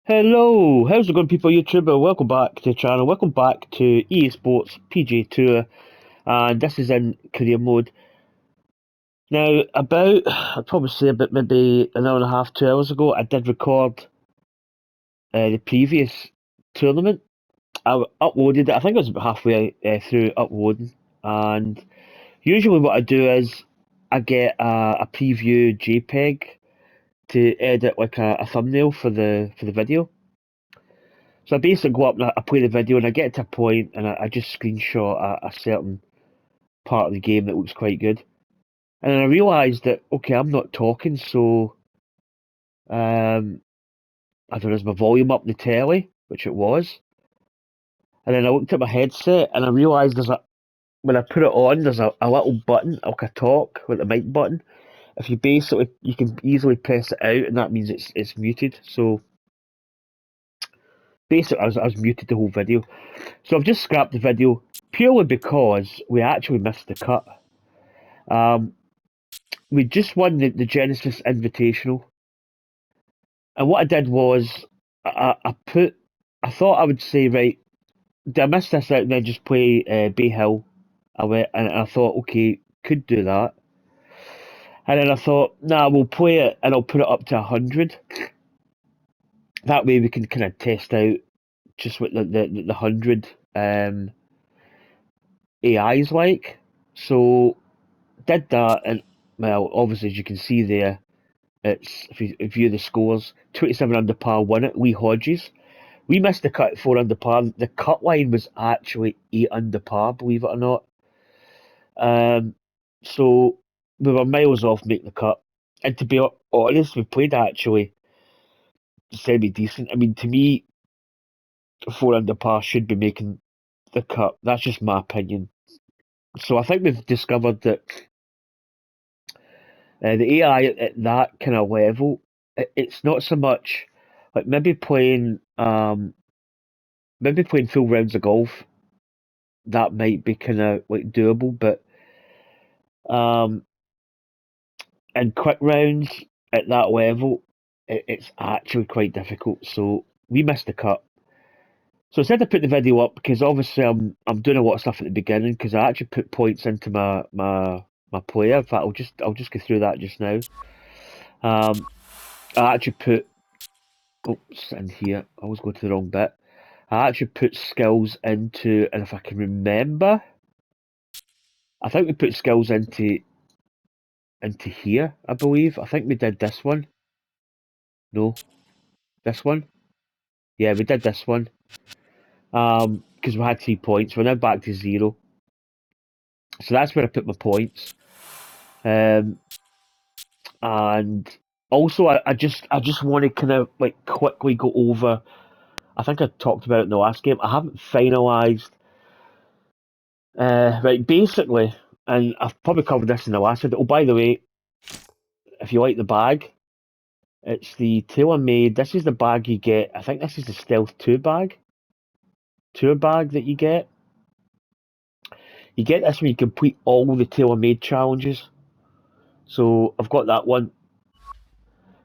Hello, how's it going, people? YouTuber, welcome back to the channel. Welcome back to EA Sports PGA Tour, and this is in career mode. Now, I'd probably say about maybe an hour and a half, 2 hours ago, I did record the previous tournament. Uploaded it. I think I was about halfway through uploading, and usually what I do is I get a preview JPEG to edit like a thumbnail for the video. So I basically go up and I play the video and I get to a point and I just screenshot a certain part of the game that looks quite good. And then I realised that, okay, I'm not talking, so I don't know, is my volume up in the telly, which it was. And then I looked at my headset and I realised when I put it on, there's a little button, like a talk, with the mic button. If you basically, you can easily press it out and that means it's muted. So basically, I was muted the whole video. So I've just scrapped the video purely because we actually missed the cut. Um, we just won the Genesis Invitational, and what I did was I thought I would say, right, did I miss this out and then just play Bay Hill? I went and I thought, okay, could do that, and then I thought, nah, we'll play it and I'll put it up to 100. That way we can kind of test out just what the 100 AI's like. So did that, and well, obviously as you can see there, it's if you view the scores, 27 under par won it. Lee Hodges. We missed the cut at 4 under par. The cut line was actually 8 under par, believe it or not. Um, so we were miles off making the cut. And to be honest, we played actually semi decent. I mean, to me, 4 under par should be making the cut. That's just my opinion. So I think we've discovered that the AI at that kind of level, it's not so much like maybe playing full rounds of golf. That might be kind of like doable, but um, in quick rounds at that level, it's actually quite difficult. So we missed the cut. So instead I put the video up because obviously I'm doing a lot of stuff at the beginning because I actually put points into my player. In fact, I'll just go through that just now. Um, I actually put oops in here. I always go to the wrong bit. I actually put skills into, and if I can remember, I think we put skills into here. I believe. I think we did this one. No, this one. Yeah, we did this one. Because we had 3 points. We're now back to 0. So that's where I put my points. Um, and also I just want to kind of like quickly go over. I think I talked about it in the last game. I haven't finalised. Right, basically, and I've probably covered this in the last video. Oh, by the way, if you like the bag, it's the tailor-made. This is the bag you get. I think this is the Stealth 2 bag. Tour bag that you get. You get this when you complete all the tailor-made challenges. So I've got that one.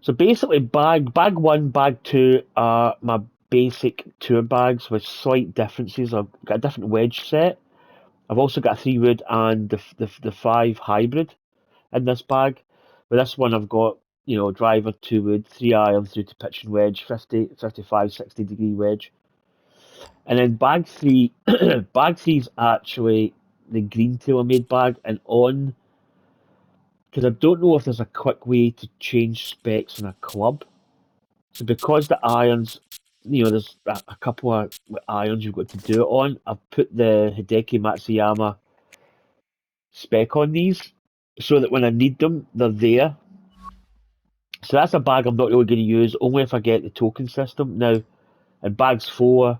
So basically, bag one, bag two are my basic tour bags with slight differences. I've got a different wedge set. I've also got a 3 wood and the 5 hybrid in this bag. With this one, I've got driver, 2 wood, 3 iron through to pitch and wedge, 50, 55, 60 degree wedge. And then bag three, bag three is actually the green tailor-made bag, and on because I don't know if there's a quick way to change specs on a club. So because the irons, there's a couple of irons you've got to do it on. I've put the Hideki Matsuyama spec on these so that when I need them, they're there. So that's a bag I'm not really going to use, only if I get the token system. Now, in bags 4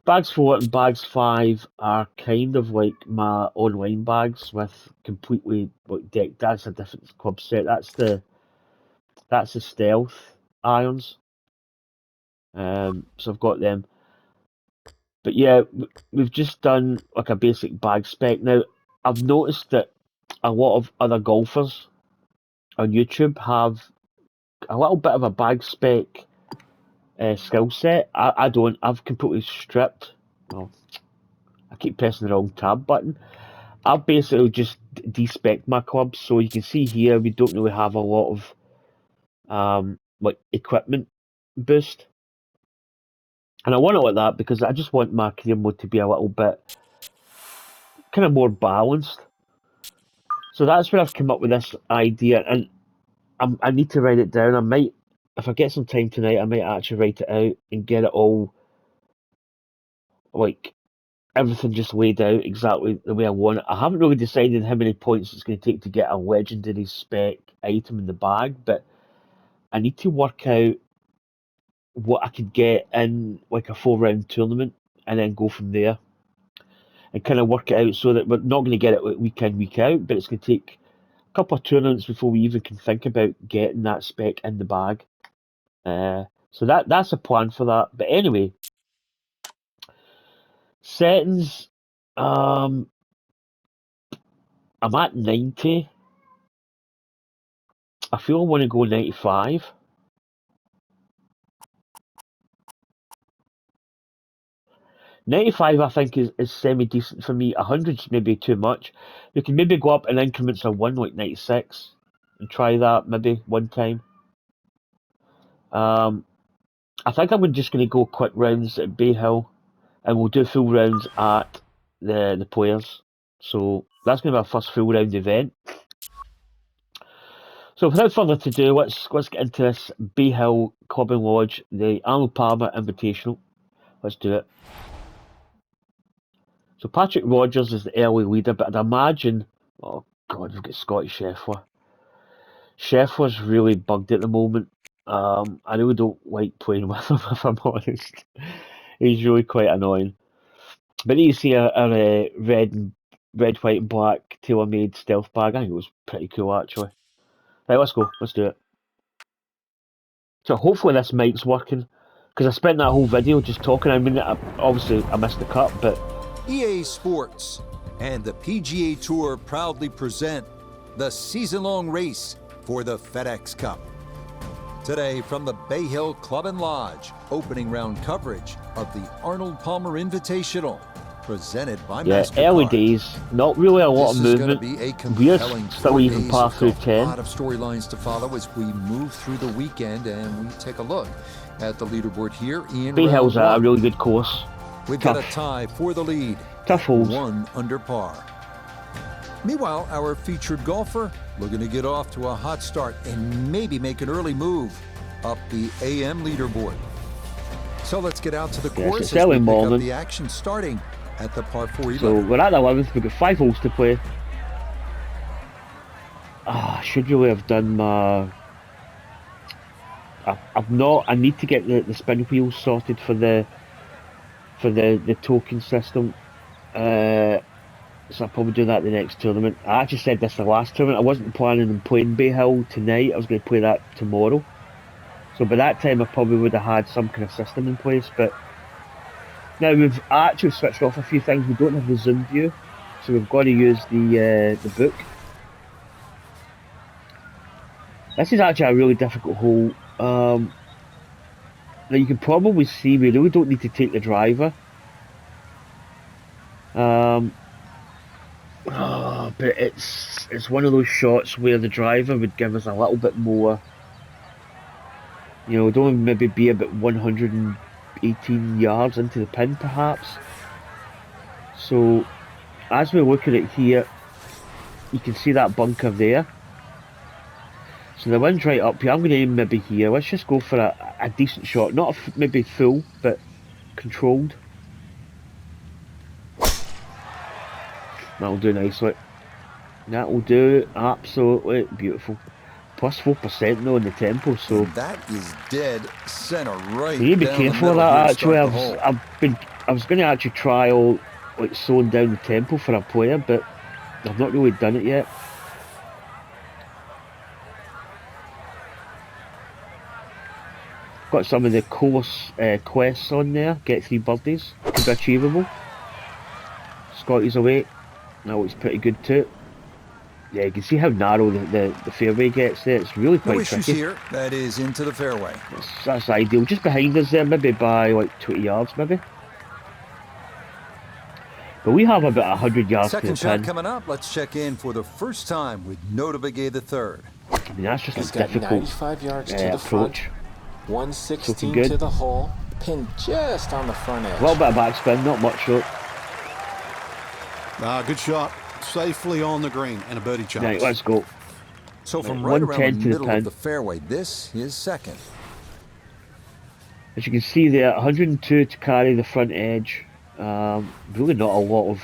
and bags 5 are kind of like my online bags with completely like deck. That's a different club set. That's the stealth irons. So I've got them. But yeah, we've just done like a basic bag spec. Now, I've noticed that a lot of other golfers on YouTube have a little bit of a bag spec skill set. I don't. I've completely stripped. Well, I keep pressing the wrong tab button. I've basically just despec my clubs, so you can see here we don't really have a lot of like equipment boost, and I want it like that because I just want my career mode to be a little bit kind of more balanced. So that's where I've come up with this idea, and I need to write it down. I might, if I get some time tonight, I might actually write it out and get it all like everything just laid out exactly the way I want it. I haven't really decided how many points it's going to take to get a legendary spec item in the bag, but I need to work out what I could get in like a 4 round tournament and then go from there and kind of work it out so that we're not going to get it like week in, week out, but it's going to take a couple of tournaments before we even can think about getting that spec in the bag. So that's a plan for that. But anyway, settings. I'm at 90. I feel I want to go 95. 95 I think is semi-decent for me. 100's maybe too much. We can maybe go up in increments of 1, like 96, and try that maybe one time. I think I'm just going to go quick rounds at Bay Hill, and we'll do full rounds at the Players. So that's going to be our first full round event. So without further ado, let's get into this Bay Hill Club and Lodge, the Arnold Palmer Invitational. Let's do it. So Patrick Rogers is the early leader, but I'd imagine, oh God, we've got Scotty Scheffler. Scheffler's really bugged at the moment. I really don't like playing with him, if I'm honest. He's really quite annoying. But you see a red, white, and black tailor-made stealth bag. I think it was pretty cool, actually. Right, let's go. Let's do it. So hopefully this mic's working, because I spent that whole video just talking. I mean, obviously I missed the cut, but EA Sports and the PGA Tour proudly present the season-long race for the FedEx Cup. Today from the Bay Hill Club and Lodge, opening round coverage of the Arnold Palmer Invitational, presented by MasterCard. Early days, not really a lot of movement. We're still even par through 10. A lot of storylines to follow as we move through the weekend, and we take a look at the leaderboard here in Bay Hill's a really good course. We've got a tie for the lead. Tough holes. 1 under par. Meanwhile, our featured golfer looking to get off to a hot start and maybe make an early move up the AM leaderboard. So let's get out to the course as we pick up the action, starting at the par 4. So we're at the 11th. We've got 5 holes to play. I should really have done my... I've not. I need to get the spin wheels sorted for the token system. So I'll probably do that the next tournament. I actually said this the last tournament. I wasn't planning on playing Bay Hill tonight. I was going to play that tomorrow. So by that time I probably would have had some kind of system in place. But now we've actually switched off a few things. We don't have the zoom view, so we've got to use the book. This is actually a really difficult hole. Now you can probably see we really don't need to take the driver. But it's one of those shots where the driver would give us a little bit more. You know, it'd only maybe be about 118 yards into the pin, perhaps. So, as we look at it here, you can see that bunker there. So the wind's right up here. I'm going to aim maybe here. Let's just go for a decent shot. Not maybe full, but controlled. That'll do nicely. That will do absolutely beautiful. Plus 4% though in the tempo, so that is dead center right. You need to be careful of that. Actually, I was going to actually try all like slowing down the tempo for a player, but I've not really done it yet. Got some of the course quests on there. Get 3 birdies. Could be achievable. Scotty's away. That looks pretty good too. Yeah, you can see how narrow the fairway gets there. It's really No quite issues tricky. here. That is into the fairway. That's ideal. Just behind us there, maybe by like 20 yards, maybe. But we have about 100 yards to Second the shot pin. coming up. Let's check in for the first time with Notabigay the third. I mean, that's just He's a got difficult 95 yards to the approach. front, 116 good. to the hole, pin just on the front edge. A little bit of backspin, not much though. Good shot. Safely on the green and a birdie chance. Right, let's go. So from Right, right around 110 the to the middle pin. of the fairway, this is second. As you can see there, 102 to carry the front edge. Really not a lot of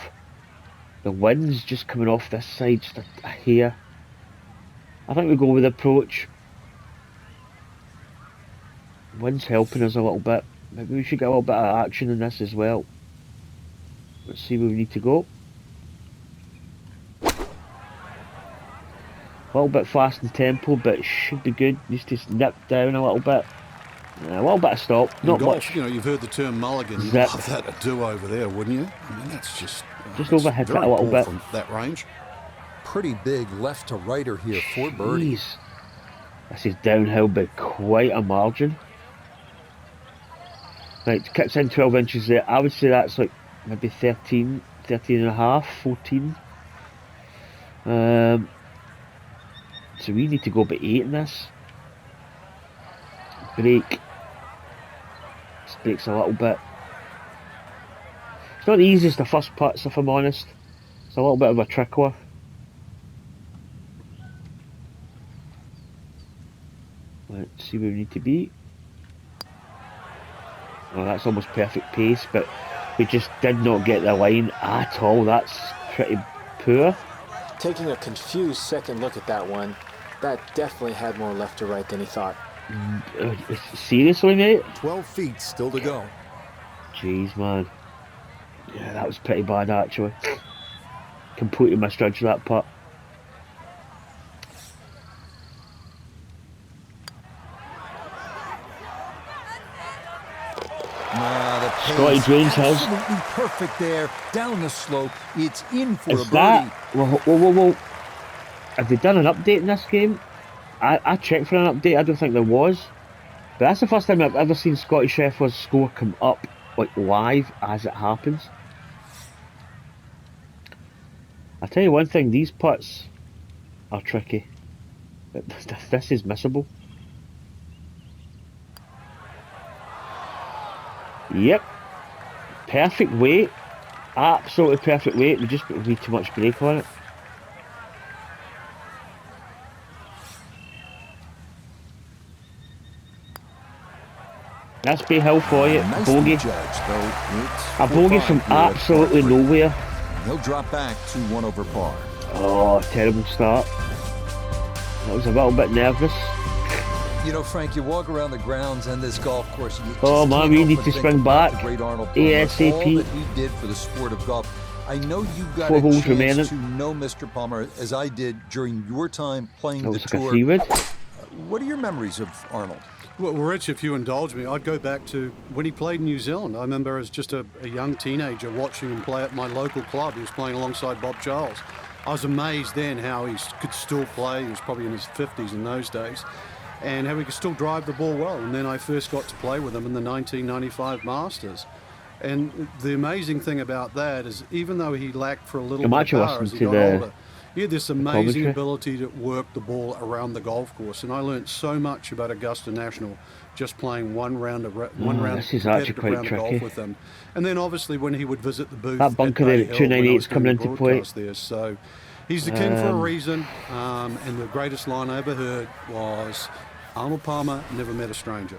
the wind's just coming off this side, just a hair. I think we go with approach. Wind's helping us a little bit. Maybe we should get a little bit of action in this as well. Let's see where we need to go. A little bit fast in tempo, but it should be good. Needs to nip down a little bit. A little bit of stop, In not golf, much. you know, you've heard the term mulligan. You'd Zip. love that to do over there, wouldn't you? I mean, that's just overhit it very a little poor bit. from that range. Pretty big left to righter here for birdie. Jeez. This is downhill by quite a margin. Right, kicks in 12 inches there. I would say that's like maybe 13 and a half, 14. So we need to go about 8 in this. Break. This breaks a little bit. It's not the easiest of first putts, if I'm honest. It's a little bit of a trickler. Let's see where we need to be. Well, that's almost perfect pace, but we just did not get the line at all. That's pretty poor. Taking a confused second look at that one, that definitely had more left to right than he thought. Seriously, mate? 12 feet still to go. Jeez, man. Yeah, that was pretty bad, actually. Completely misjudged that putt. Scotty Drains has. Absolutely perfect there. Down the slope. It's in for a Is birdie. that... Whoa. Have they done an update in this game? I checked for an update. I don't think there was. But that's the first time I've ever seen Scotty Scheffler's score come up like live as it happens. I'll tell you one thing, these putts are tricky. This is missable. Yep. Perfect weight. Absolutely perfect weight. We just got way too much break on it. That's Bay Hill for you. Nicely Bogey. judged, though. It's A bogey from 4-5 here at absolutely par three. nowhere. He'll drop back to 1 over par. Oh, terrible start. I was a little bit nervous. You know, Frank, you walk around the grounds and this golf course. And you Oh, just man, can't we help need but to think spring about back. the great Arnold Palmer, ASAP. all that he did for the sport of golf. I know you got 4 a holes chance remaining. to know Mr. Palmer as I did during your time playing That the was like a tour. 3-wood. What are your memories of Arnold? Well, Rich, if you indulge me, I'd go back to when he played in New Zealand. I remember as just a young teenager watching him play at my local club. He was playing alongside Bob Charles. I was amazed then how he could still play. He was probably in his 50s in those days. And how he could still drive the ball well. And then I first got to play with him in the 1995 Masters. And the amazing thing about that is even though he lacked for a little I'm bit actually of power as he listening got to older, he had this amazing commentary. ability to work the ball around the golf course. And I learned so much about Augusta National just playing one round of this is actually competitive quite round of golf tricky. with him. And then obviously when he would visit the booth That bunker there at 298 is coming into play. there. So he's the king for a reason. And the greatest line I ever heard was, Arnold Palmer never met a stranger.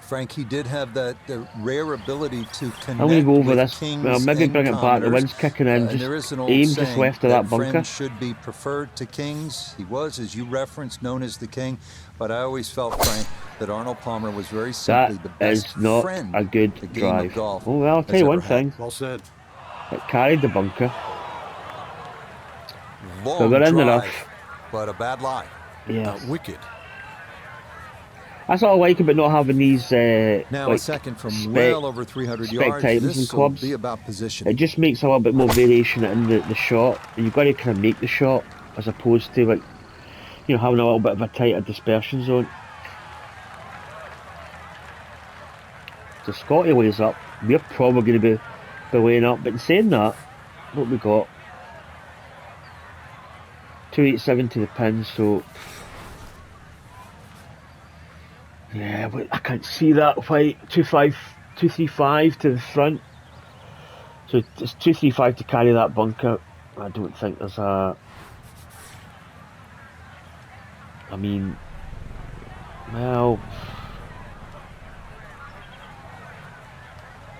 Frank, he did have that rare ability to connect I'm going to go over with this. kings Well, maybe and bring it back. The commoners. wind's kicking in. And there is an old Aim just saying left of that bunker. friends should be preferred to kings. He was, as you referenced, known as the king. But I always felt, Frank, that Arnold Palmer was very simply That the best is not friend a good the game of drive. golf Oh, well, I'll tell has you one ever had. thing. Well said. It carried the bunker. Long So we're in the drive, rough. but a bad lie. Yeah. Wicked. That's what I like about not having these Now like, a second from spec- well over 300 spec yards. items This and will clubs. be about position. It just makes a little bit more variation in the shot. And you've got to kind of make the shot. as opposed to like, you know, having a little bit of a tighter dispersion zone. So Scotty lays up. We're probably going to be laying up. But in saying that, what we got? 287 to the pin. So yeah, but I can't see that fight. 235 to the front. So it's 235 to carry that bunker. I don't think there's a. I mean, well,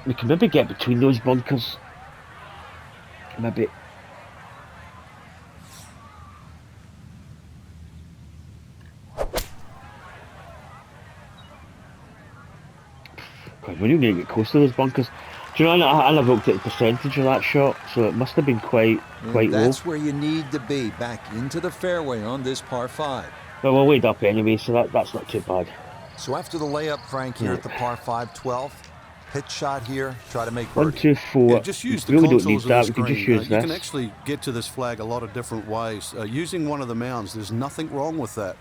we can maybe get between those bunkers. Maybe. God, we're not going to get close to those bunkers. Do you know, I looked at the percentage of that shot, so it must have been quite low. That's where you need to be, back into the fairway on this par 5. Well, we're laid up anyway, so that's not too bad. So after the layup, Frank, here at the par 5 12th, pitch shot here, try to make 1, birdie. 2, 4. Yeah, just use the really don't need contours of that. the We can just screen. use You this. can actually get to this flag a lot of different ways. Using one of the mounds, there's nothing wrong with that.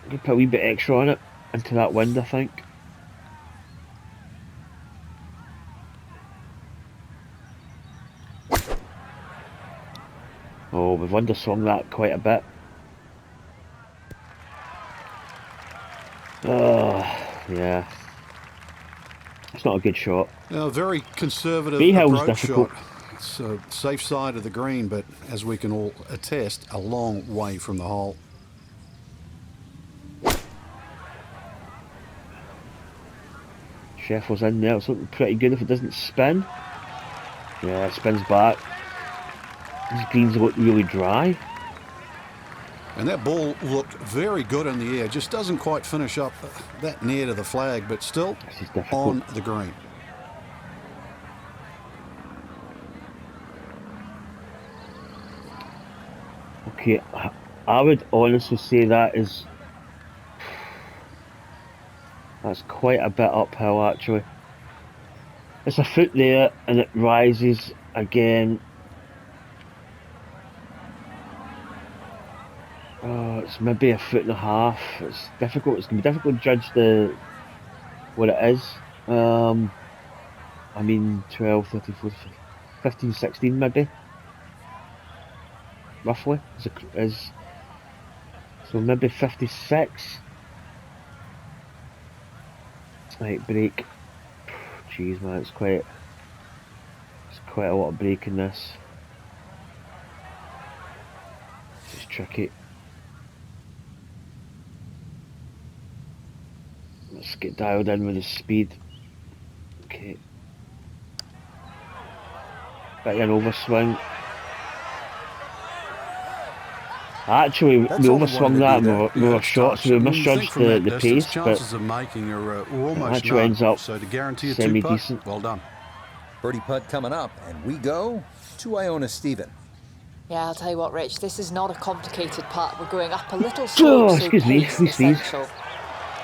We can put a wee bit extra on it into that wind, I think. Oh, we've underswung that quite a bit. Oh, yeah. It's not a good shot. A very conservative B-Hill's approach difficult. shot. It's a safe side of the green, but as we can all attest, a long way from the hole. Sheffels in there. It's looking pretty good if it doesn't spin. Yeah, it spins back. These greens look really dry. And that ball looked very good in the air. Just doesn't quite finish up that near to the flag, but still This is difficult. on the green. Okay, I would honestly say that's quite a bit uphill actually. It's a foot there and it rises again. Oh, it's maybe a foot and a half. It's difficult. It's going to be difficult to judge what it is. I mean 12, 13, 14, 15, 16 maybe. Roughly. So maybe 56. Right, break. Jeez man, it's quite a lot of break in this. It's tricky. Let's get dialed in with the speed. Okay. Bit of an overswing. Actually, That's we all we overswung wanted to that do and there. we were it's short, touch. so we I mean, you think misjudged from that the distance, pace, chances but of making are almost actually none. ends up So to guarantee a semi-decent. two-putt, well done. Birdie putt coming up, and we go to Iona Stephen. Yeah, I'll tell you what, Rich, this is not a complicated putt. We're going up a little slope, so excuse me, pace we sneeze. essential.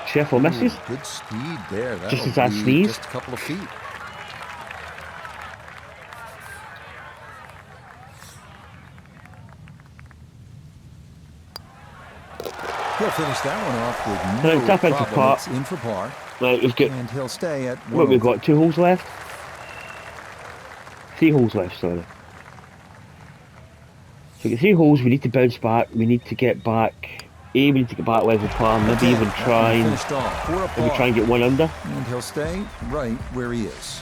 Sheffel misses. Good speed there. Just That'll as I be sneeze. just a couple of feet. He'll finish that one off with Right, no tap into problem. par. It's in for par, Right, we've got, and he'll stay at what we've 1 got, 2 holes left? 3 holes left, sorry. So we've got 3 holes, we need to bounce back, we need to get back, we need to get back level par, maybe even try and, finished off for a maybe par, try and get 1 under. and he'll stay right where he is.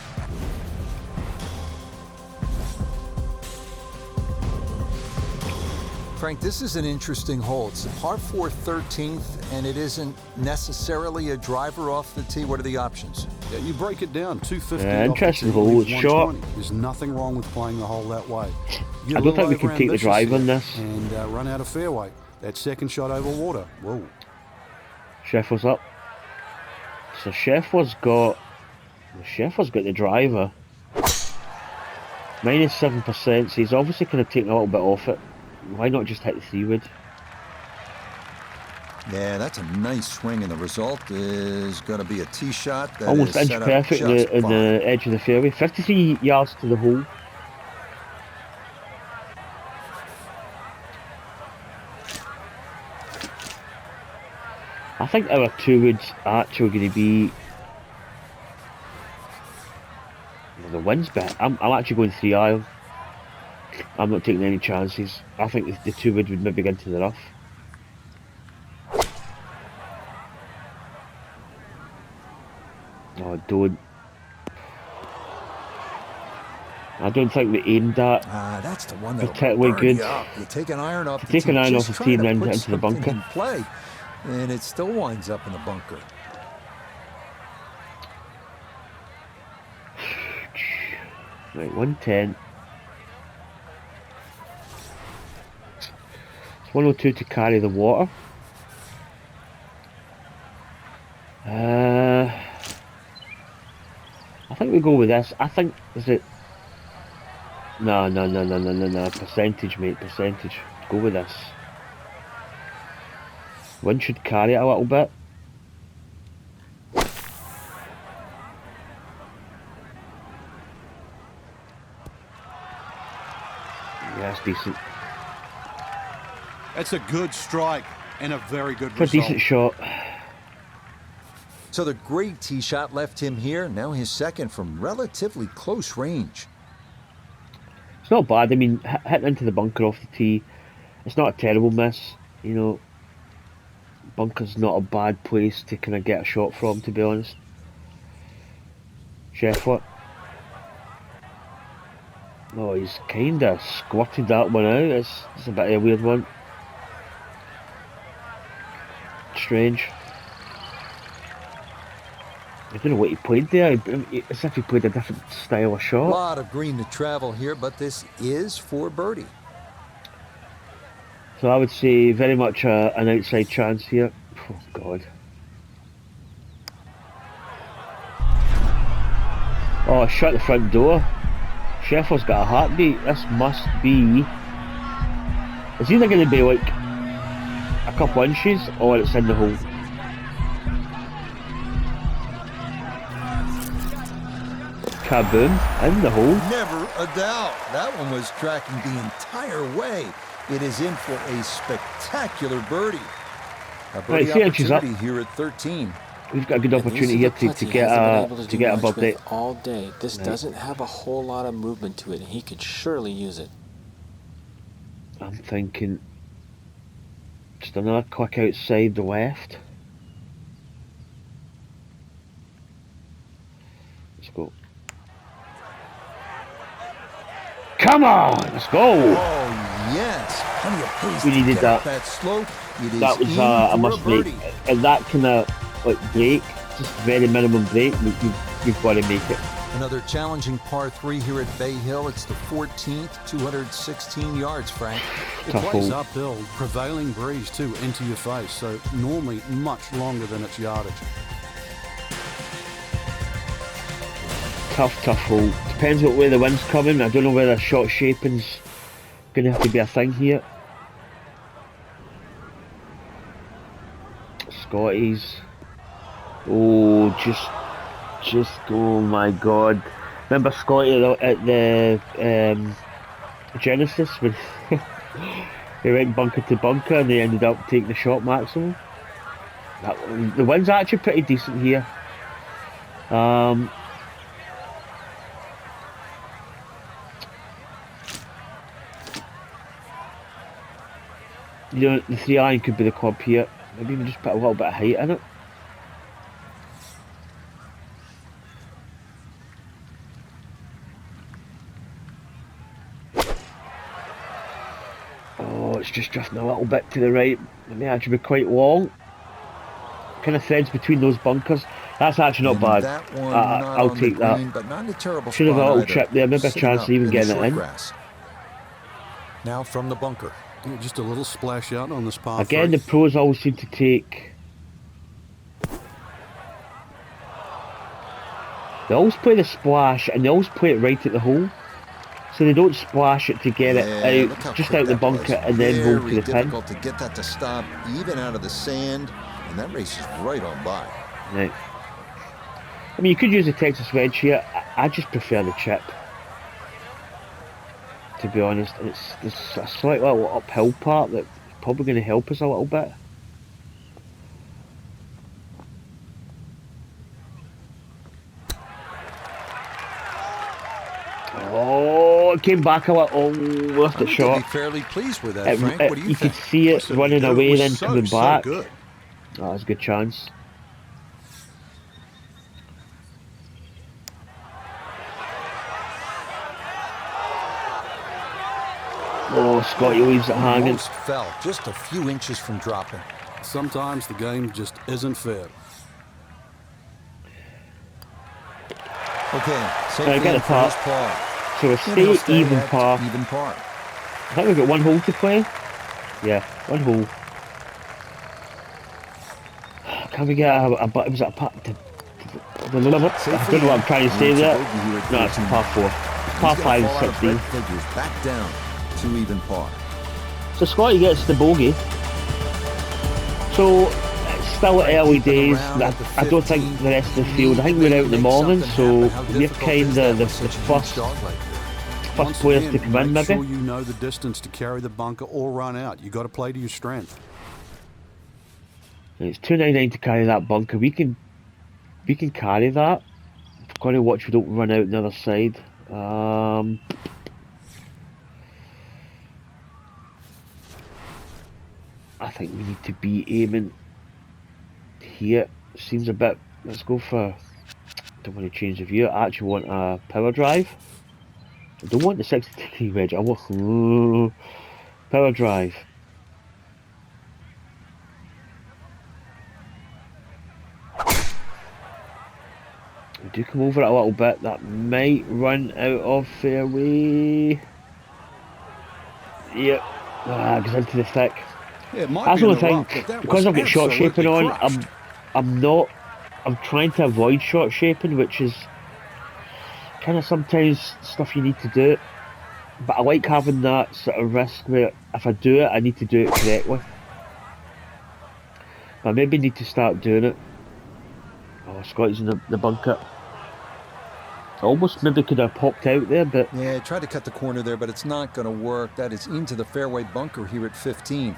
Frank, this is an interesting hole. It's a par 4 13th, and it isn't necessarily a driver off the tee. What are the options? Yeah, you break it down, 250 Yeah, off the interesting tee, hole, leave it's short. 120. There's nothing wrong with playing the hole that way. Get I a don't little think we can take the overambitious drive on here this. and run out of fairway. That second shot over water. Whoa. Sheffel's up. So Sheffel's got the driver. Minus 7%, so he's obviously kind of taking a little bit off it. Why not just hit the 3-wood? Yeah, that's a nice swing, and the result is going to be a tee shot that Almost is inch set up perfect just in fine. the edge of the fairway. 53 yards to the hole. I think our 2 woods are actually going to be the wind's bit. I'm actually going 3 iron. I'm not taking any chances. I think the 2 wood would maybe get into the rough. Oh, don't. I don't think we aimed that That's the one that'll particularly burn good. you up. You take an iron off To the take an tee, iron off just the tee and trying then to put into the something bunker. in play, and it still winds up in the bunker. Right, 110. It's 102 to carry the water. I think we go with this. I think, is it? No. Percentage, mate, percentage. Go with this. Wind should carry it a little bit. Yeah, it's decent. That's a good strike and a very good It's a result. decent shot. So the great tee shot left him here. Now his second from relatively close range. It's not bad. I mean, hitting into the bunker off the tee, it's not a terrible miss. You know, bunker's not a bad place to kind of get a shot from, to be honest. Sheffler. Oh, he's kind of squirted that one out. It's a bit of a weird one. Strange. I don't know what he played there. It's if he played a different style of A shot. lot of green to travel here, but this is for birdie. So I would say very much an outside chance here. Oh, God. Oh, shut the front door. Sheffler's got a heartbeat. This must be... It's either going to be like a couple inches or it's in the hole. Kaboom, in the hole. Never a doubt. That one was tracking the entire way. It is in for a spectacular birdie. A birdie 3 inches up. opportunity here at 13. We've got a good And these opportunity are here the to putts he get hasn't been able to do much above with it. all day. This Right. doesn't have a whole lot of movement to it, and he could surely use it. I'm thinking just another click outside the left. Let's go. Come on, let's go. Oh, yes. Plenty of pace We to needed get that. up that slope. It is That was in a for must birdie. make. And that kind of like break, just very minimum break, you've got to make it. Another challenging par 3 here at Bay Hill. It's the 14th, 216 yards, Frank. It Tough plays hole. uphill, prevailing breeze too, into your face, so normally much longer than its yardage. Tough hole. Depends what way the wind's coming. I don't know whether shot shaping's going to have to be a thing here. Scotties. Oh, just oh my God! Remember Scotty at the Genesis when they went bunker to bunker and they ended up taking the shot maximum. The wind's actually pretty decent here. You know, the 3 iron could be the club here. Maybe we just put a little bit of height in it. Oh, it's just drifting a little bit to the right. It may actually be quite long. Kind of threads between those bunkers. That's actually not And bad. that one not I'll on take the that. green, but not in a terrible Should have spot a little either. chip there, maybe a Sitting chance up of even in the getting it short in. grass. Now from the bunker. Yeah, just a little splash out on this par Again, 3. the pros always seem to take... They always play the splash and they always play it right at the hole. So they don't splash it to get Yeah, it look how out, just quick out the that was. bunker and then roll to Very the pin. difficult to get that to stop, even out of the sand, and that race is right on by. Right. I mean, you could use the Texas wedge here. I just prefer the chip, to be honest. And it's a slight little uphill part that's probably going to help us a little bit. Oh, it came back a little. Oh, lost I it think they'd be short. fairly pleased with that, Frank. What do you You could think? see it Listen, running it away, was then coming back. good. Oh, that was a good chance. Oh, Scotty leaves it hanging. Almost fell, just a few inches from dropping. Sometimes the game just isn't fair. Okay, safe Get in the for par. his par. So we And he'll stay even at par. Even par. I think we've got one hole to play. Yeah, one hole. Can we get a was that a par? I don't know what I'm trying to say there. No, it's a par 4. It's par 5 and 16. Figures back down to even par. So Scotty gets the bogey. So it's still early days. I don't think the rest of the field. I think we're out in the morning, so we're kind of the first players to come in, make maybe. sure you know the distance to carry the bunker or run out. You got to play to your strength. And it's 299 to carry that bunker. We can carry that. We've got to watch we don't run out the other side. I think we need to be aiming here. Seems a bit. Let's go for. Don't want to change the view. I actually want a power drive. I don't want the 60 wedge. I want power drive. We do come over it a little bit. That might run out of fairway. Yep. Goes into the thick. Yeah, it might That's be the in the only rough, thing. but that Because was I've got short absolutely shaping on, crushed. I'm not. I'm trying to avoid short shaping, which is kind of sometimes stuff you need to do. But I like having that sort of risk where if I do it, I need to do it correctly. I maybe need to start doing it. Oh, Scotty's in the bunker. I almost maybe could have popped out there, but Yeah, tried to cut the corner there, but it's not going to work. That is into the fairway bunker here at 15.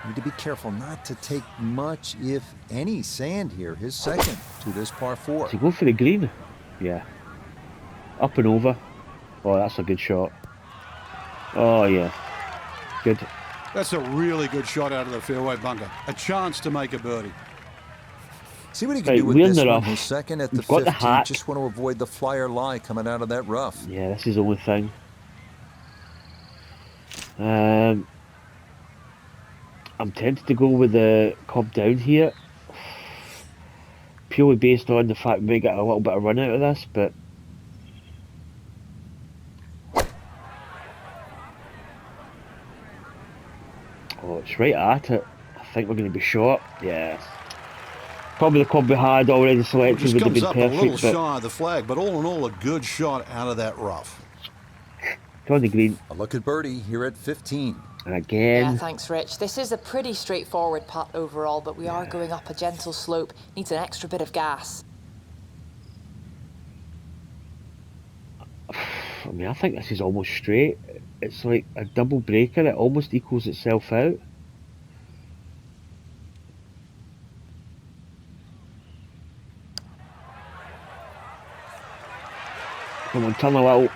Need to be careful not to take much, if any, sand here. His second to this par 4. to go for the green. Yeah. Up and over. Oh, that's a good shot. Oh, yeah. Good. That's a really good shot out of the fairway bunker. A chance to make a birdie. See what he can Right, do with we're in this the one. rough. His second at the We've got the 15. hack. Just want to avoid the flyer lie coming out of that rough. Yeah, this is the only thing. I'm tempted to go with the cob down here. Purely based on the fact we may get a little bit of run out of this, but oh, it's right at it. I think we're going to be short. Yeah. Probably the club we had already selected Just would have comes been up a little perfect, but shy of the flag, but all in all, a good shot out of that rough. it's on the green. A look at birdie here at 15. And Yeah, again, thanks, Rich. This is a pretty straightforward putt overall, but we are going up a gentle slope. Needs an extra bit of gas. I mean, I think this is almost straight. It's like a double breaker. It almost equals itself out. Come on, turn a little.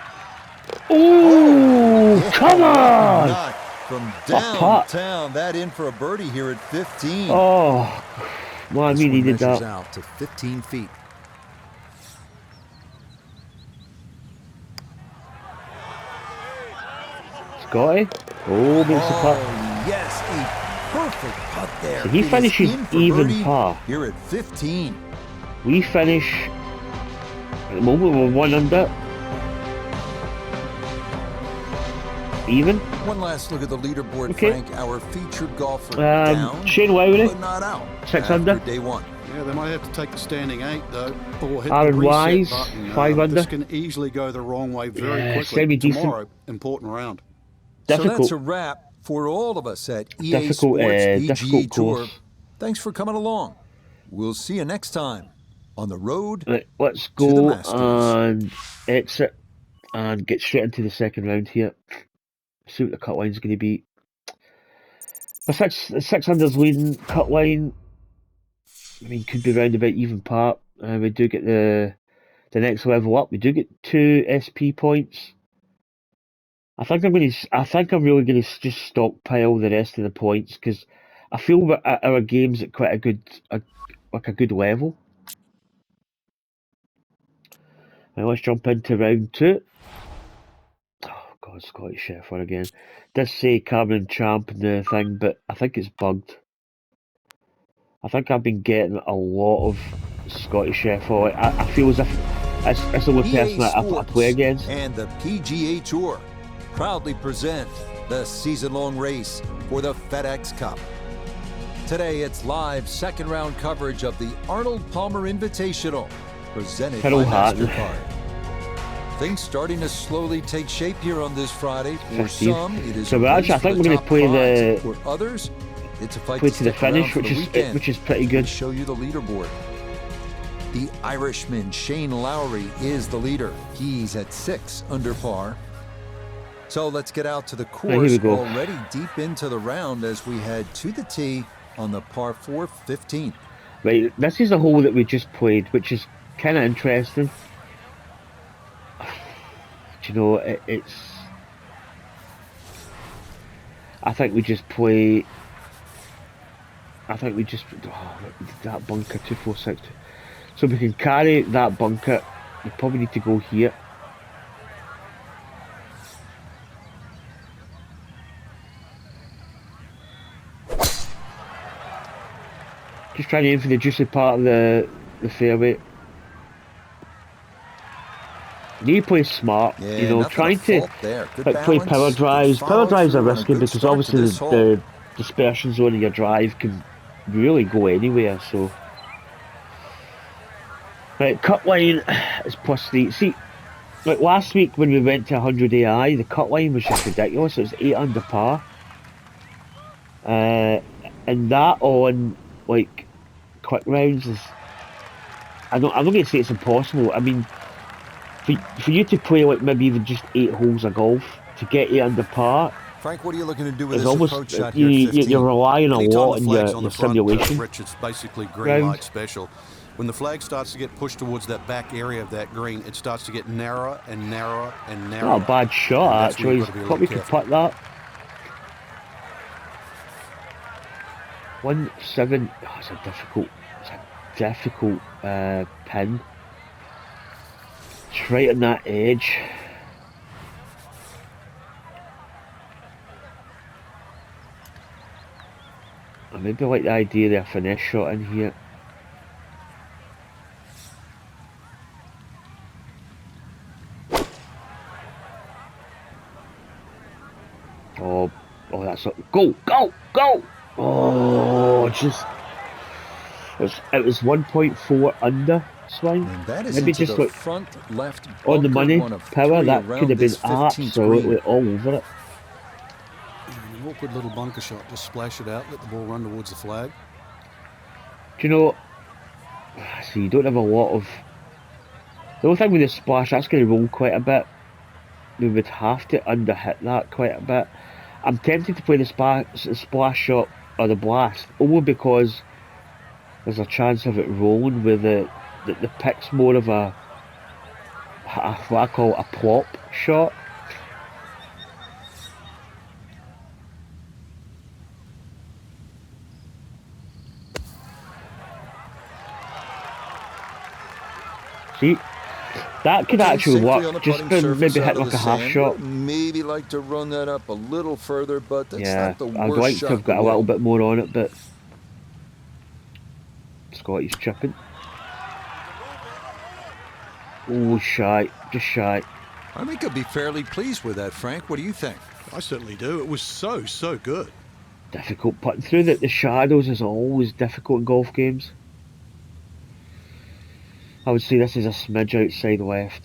Oh, come on! Knock from putt. downtown. That in for a birdie here at 15. Oh, well, I This mean, he one did measures that. out to 15 feet. Scotty. Oh, makes the putt. Yes, a perfect putt there. So he It is finishes in for even birdie par. here at 15. We finish at the moment we're 1 under. Even. One last look at the leaderboard, Okay. Frank. Our featured golfer down, Shane Lowry, but not out. 6 after under. day 1. Yeah, they might have to take the standing 8 though, or hit Aaron the reset Wise, button. 5 under. This can easily go the wrong way very Yeah, quickly. semi-decent. Tomorrow, important round. So that's Difficult. a wrap for all of us at EA Difficult, Sports PGA difficult Tour. course. Thanks for coming along. We'll see you next time on the road. Right, let's To the go Masters. and exit and get straight into the second round here. See what the cut line's going to be. The 600's leading cut line. I mean, could be round about even par. We do get the next level up. We do get 2 SP points. I think I'm really going to just stockpile the rest of the points because I feel that our game's at quite a good level. Now let's jump into round 2. Oh God, Scottish Sheffer again. Does say Cameron Champ in the thing, but I think it's bugged. I think I've been getting a lot of Scottish Sheffer. I feel as if it's the only person I play against. And the PGA Tour proudly present the season-long race for the FedEx Cup. Today, it's live second-round coverage of the Arnold Palmer Invitational, presented by MasterCard. Things starting to slowly take shape here on this Friday. For some, it is so I think we're going to play for others, it's a fight to the finish, which is pretty good. Show you the leaderboard. The Irishman Shane Lowry is the leader. He's at 6 under par. So let's get out to the course. Already deep into the round as we head to the tee on the par 4 15. Right, this is a hole that we just played, which is kind of interesting. Do you know, it's... I think we just play... that bunker 246. So we can carry that bunker. We probably need to go here. Just trying to aim for the juicy part of the fairway. You need to play smart, you know, trying to play power drives. Power drives are risky because obviously the dispersion zone of your drive can really go anywhere, so... Right, cut line is +3. See, like last week when we went to 100 AI, the cut line was just ridiculous. It was 8 under par. And that on, like, quick rounds is... I'm not going to say it's impossible. I mean, for you to play like maybe even just 8 holes of golf to get 8 under par, Frank, what are you looking to do with this almost, approach shot here at 15? You're relying a lot on your simulation. Rich, it's basically green light special. When the flag starts to get pushed towards that back area of that green, it starts to get narrower and narrower and narrower. Not a bad shot, actually. Probably could putt that. 1-7. Oh, it's a difficult pin. It's right on that edge. I maybe like the idea of a finesse shot in here. Oh, that's a go! Oh, just it was 1.4 under swing. Maybe just like front left on the money power. That could have been absolutely all over it. An awkward little bunker shot. Just splash it out. Let the ball run towards the flag. Do you know? See, you don't have a lot of. The only thing with the splash, that's going to roll quite a bit. We would have to underhit that quite a bit. I'm tempted to play the splash shot or the blast, only because there's a chance of it rolling with the pick's more of what I call a plop shot. See? That could actually work, just maybe hit like a half shot. Maybe like to run that up a little further, but that's not the worst I'd like to have got a little bit more on it, but Scotty's chipping. Oh, shy, just shy. I think I'd be fairly pleased with that, Frank. What do you think? I certainly do. It was so good. Difficult putting through the shadows is always difficult in golf games. I would say this is a smidge outside left.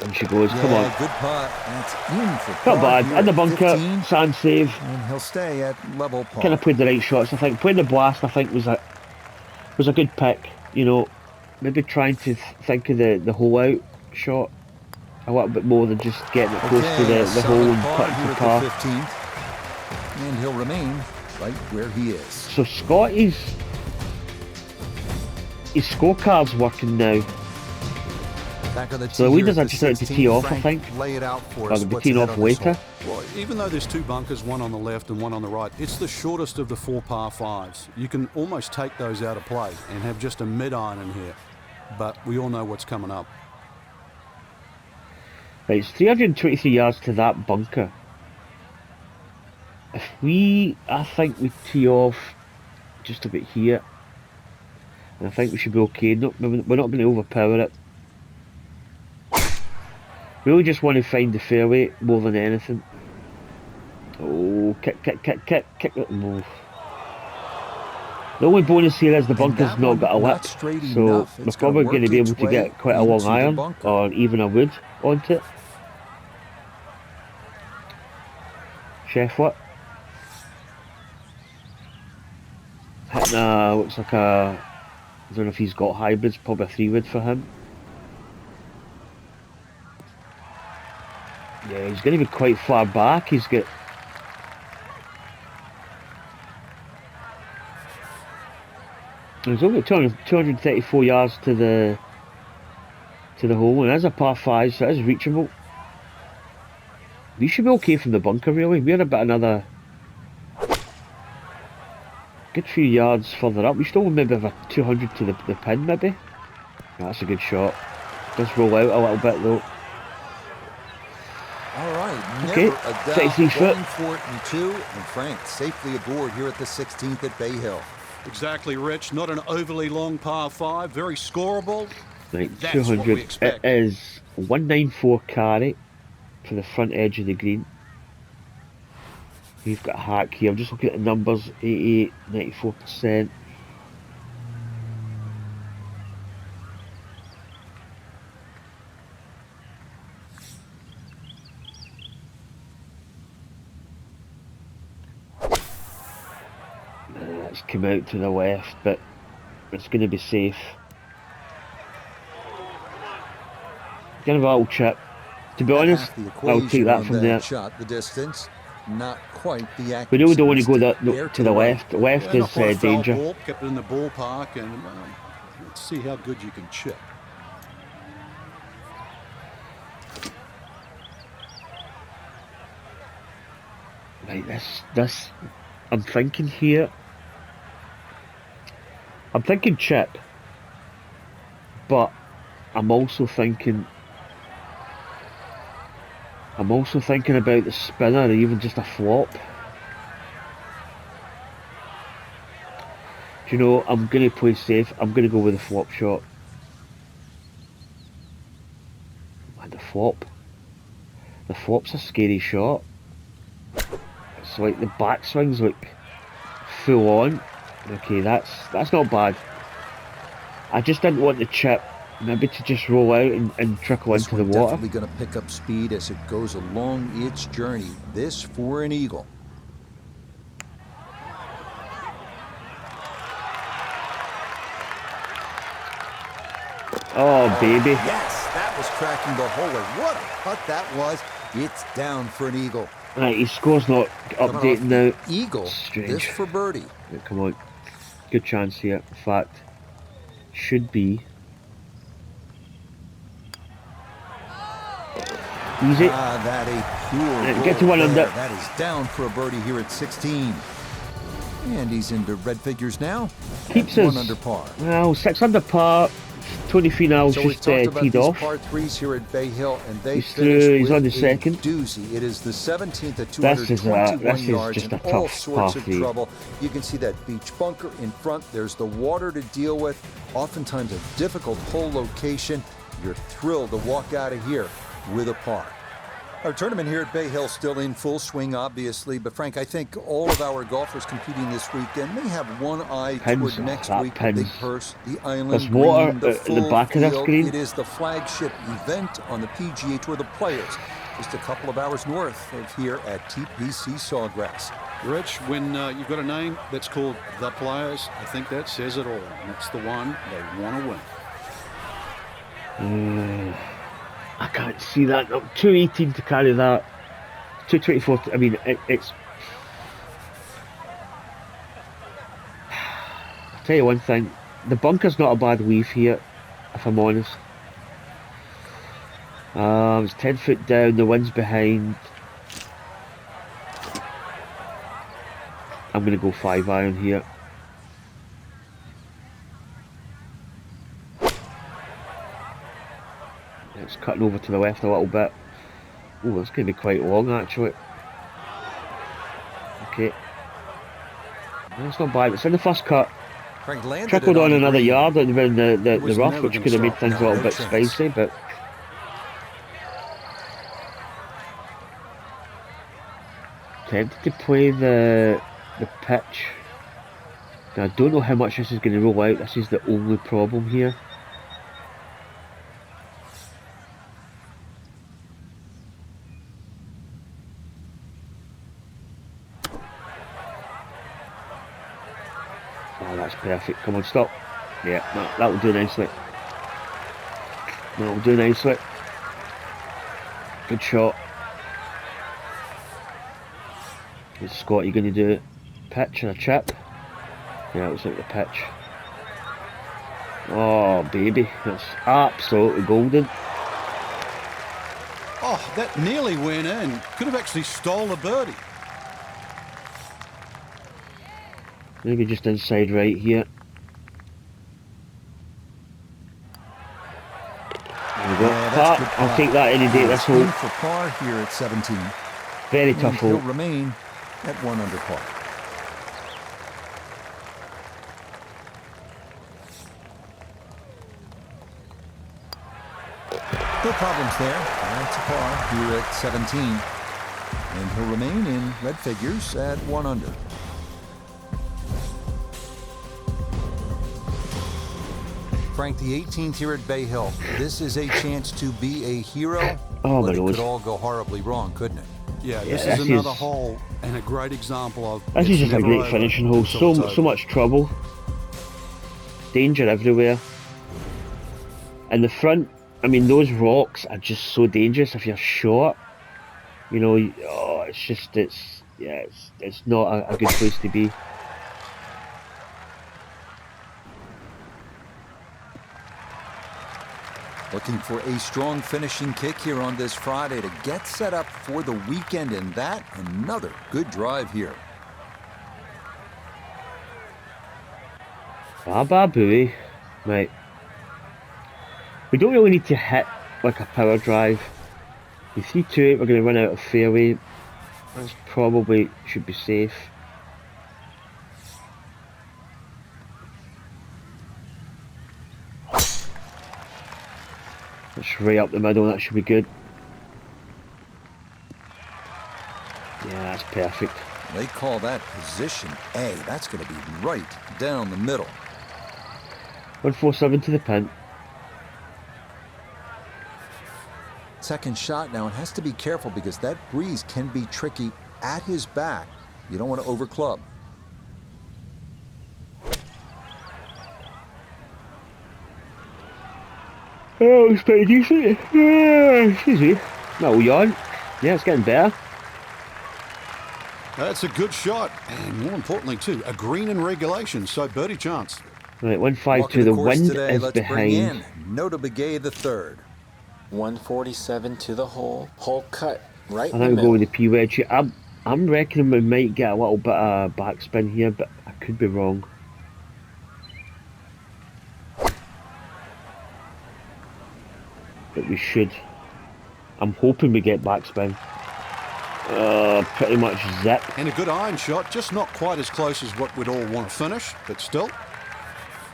And she goes, come on. Good putt. That's in for not bad. In the bunker, sand save. And he'll stay at level par. Kind of played the right shots, I think. Playing the blast, I think, was a good pick. You know, maybe trying to think of the hole out shot a little bit more than just getting it close to the hole and putting to par. 15th, and he'll remain right where he is. So Scotty's his scorecard's working now. Back on the So tee the here leaders at are the just out to 16th. tee off, I Frank, think. lay it out for Or us. they'll be What's teeing ahead off on this later. hole? Well, even though there's 2 bunkers, one on the left and one on the right, it's the shortest of the 4 par 5s. You can almost take those out of play and have just a mid-iron in here. But we all know what's coming up. Right, it's 323 yards to that bunker. I think we tee off just a bit here. And I think we should be okay. We're not going to overpower it. We really just want to find the fairway more than anything. Oh, kick it. No. The only bonus here is the bunker's that not one got a not lip, straight so enough. we're It's gonna probably work going to be able its to way get quite a long into the iron bunker. or even a wood onto it. Shefflet. Hitting looks like I don't know if he's got hybrids, probably a 3-wood for him. Yeah, he's going to be quite far back. He's got... There's only 234 yards to the hole, and as a par 5, so it is reachable. We should be okay from the bunker, really. We're about another good few yards further up. We still maybe have a 200 to the pin, maybe. That's a good shot. Does roll out a little bit, though. All right, Okay, never a doubt 33 foot. going for it in 2, and Frank safely aboard here at the 16th at Bay Hill. Exactly, Rich. Not an overly long par 5. Very scoreable. Right, That's what 200. we expect. It is 194 carry for the front edge of the green. We've got a hack here. I'm just looking at the numbers. 88, 94%. It's come out to the left, but it's going to be safe. Give it a little chip. To be honest, Half the I'll take equation that on from there. shot, the distance, not quite the accuracy. We really don't want to go Stick to the right. left. Left Yeah, not is quite a foul danger. ball. Kept it in the ballpark, and let's see how good you can chip. Right, this, I'm thinking here. I'm thinking chip, but I'm also thinking about the spinner or even just a flop. Do you know, I'm going to play safe. I'm going to go with the flop shot. And the flop. The flop's a scary shot. It's like the backswing's like full on. Okay, that's not bad. I just didn't want the chip maybe to just roll out and trickle This into the one water. definitely going to pick up speed as it goes along its journey. This for an eagle. Oh, baby. Yes, that was cracking the hole. What a putt that was. It's down for an eagle. Right, his score's not Coming off updating the now. eagle. Strange. This for birdie. Yeah, come on. Good chance here. In fact, should be. Easy. That a pure Get to roll one under. there. That is down for a birdie here at 16. And he's into red figures now. Keeps At us. 1 under par. Well, 6 under par. 23 now, So we've just talked about teed these off. par 3s here at Bay Hill, and they He's finish through, he's with on the a second. doozy. It is the 17th at This is 221 yards just and a all tough sorts par of three. trouble. You can see that beach bunker in front. There's the water to deal with. Oftentimes a difficult hole location. You're thrilled to walk out of here with a par. Our tournament here at Bay Hill still in full swing, obviously, but Frank, I think all of our golfers competing this weekend may have one eye Pins, toward next that week. The pins. big purse, the island There's water green, the at the full back of this field. green. It is the flagship event on the PGA Tour, the Players, just a couple of hours north of here at TPC Sawgrass. Rich, when you've got a name that's called The Players, I think that says it all. And it's the one they want to win. I can't see that. No, 218 to carry that. 224. I mean, it's. I'll tell you one thing. The bunker's not a bad weave here, if I'm honest. It's 10 foot down, the wind's behind. I'm going to go 5 iron here. It's cutting over to the left a little bit. Oh, that's going to be quite long actually. Okay. That's not bad. It's in the first cut. Frank landed Trickled it on the another green. yard around the was rough, never which gonna could have made stop. things a No, little no bit chance. spicy, but tempted to play the pitch. Now, I don't know how much this is going to roll out. This is the only problem here. Oh, that's perfect. Come on, stop. Yeah, no, that'll do nicely. That'll do nicely. Good shot. What's Scotty going to do? Pitch or a chip? Yeah, it looks like the pitch. Oh, baby. That's absolutely golden. Oh, that nearly went in. Could have actually stole a birdie. Maybe just inside right here. There we go. Yeah, that's Par. good I'll par. take that any day. This He's in hole. for par here at 17. Very And tough he'll hole. remain at 1 under par. No problems there. That's a par here at 17. And he'll remain in red figures at 1 under. Frank, the 18th here at Bay Hill. This is a chance to be a hero. Oh, my but it lord. could all go horribly wrong, couldn't it? Yeah, this this is another is- hole and a great example of. This is it's just a never great over finishing hole. until it's So over. much trouble. Danger everywhere. And the front, I mean, those rocks are just so dangerous if you're short. You know, oh, it's not a good place to be. Looking for a strong finishing kick here on this Friday to get set up for the weekend, and that another good drive here. Baba Booey. Right. We don't really need to hit like a power drive. The 328, we're going to run out of fairway. That's probably should be safe. That's right up the middle, that should be good. Yeah, that's perfect. They call that position A. That's going to be right down the middle. 147 to the pin. Second shot now, and has to be careful because that breeze can be tricky at his back. You don't want to overclub. Oh, it's pretty decent. Excuse me. No yawn. Yeah, it's getting better. That's a good shot, and more importantly too, a green in regulation, so birdie chance. Right, 1-5 Walking to the course wind today, is let's bring behind. in Nota Begay the third. 147 to the hole. Hole cut right I in the think we'll go middle. with the P wedge. I'm reckoning we might get a little bit of backspin here, but I could be wrong. But we should. I'm hoping we get backspin. Pretty much zip. And a good iron shot, just not quite as close as what we'd all want to finish, but still.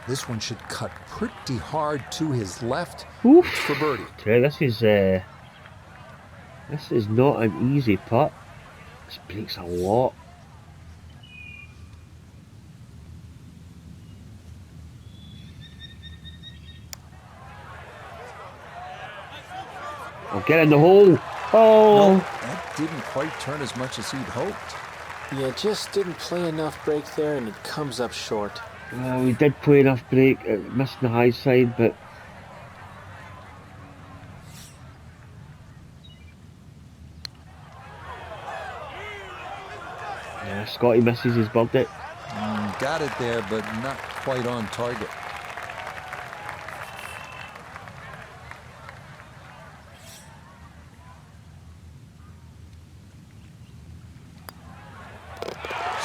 This one should cut pretty hard to his left. Oof. For birdie. Okay, this is not an easy putt. This breaks a lot. I'll get in the hole. Oh. No, that didn't quite turn as much as he'd hoped. Yeah, just didn't play enough break there, and it comes up short. Well, we did play enough break, missed the high side, but yeah, Scotty misses his birdie. Got it there, but not quite on target.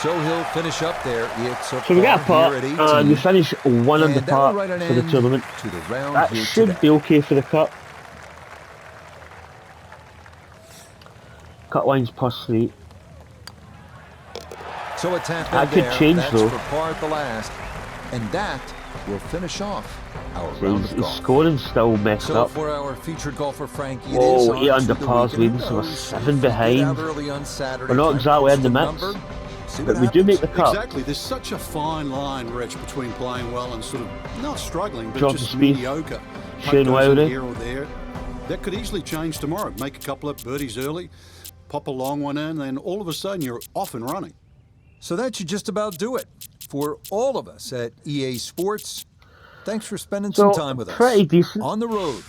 So he'll finish up there. It's a So we got a par putt, here at 18. and we finish one And under that'll par write an for the end tournament. to the round That here should today. be okay for the cut. Cut lines +3. So a tap in That could there. change, That's though. for par at the last. And that will finish off our round His of golf. scoring still messed So up. for our featured golfer, Frank, it Whoa, is on 8 under to the par's weekend. leading, so we're Who knows? 7 If we get behind. out early on Saturday, We're not try to exactly punch in the the mix, number, see but what we do make the happens. cut. Exactly. There's such a fine line, Rich, between playing well and sort of not struggling, but Jordan just Spieth, mediocre. Putt Shane goes in Lowry. here or there. That could easily change tomorrow. Make a couple of birdies early, pop a long one in, and all of a sudden you're off and running. So that should just about do it for all of us at EA Sports. Thanks for spending some So, time with us pretty decent. on the road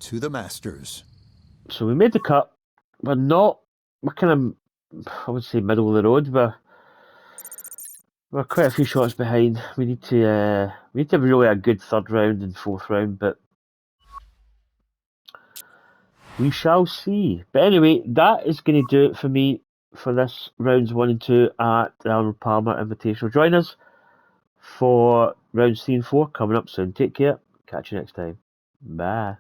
to the Masters. So we made the cut. We're kind of, I would say, middle of the road. We're quite a few shots behind. We need to have really a good third round and fourth round, but we shall see. But anyway, that is going to do it for me for this rounds 1 and 2 at the Arnold Palmer Invitational. Join us for rounds 3 and 4 coming up soon. Take care. Catch you next time. Bye.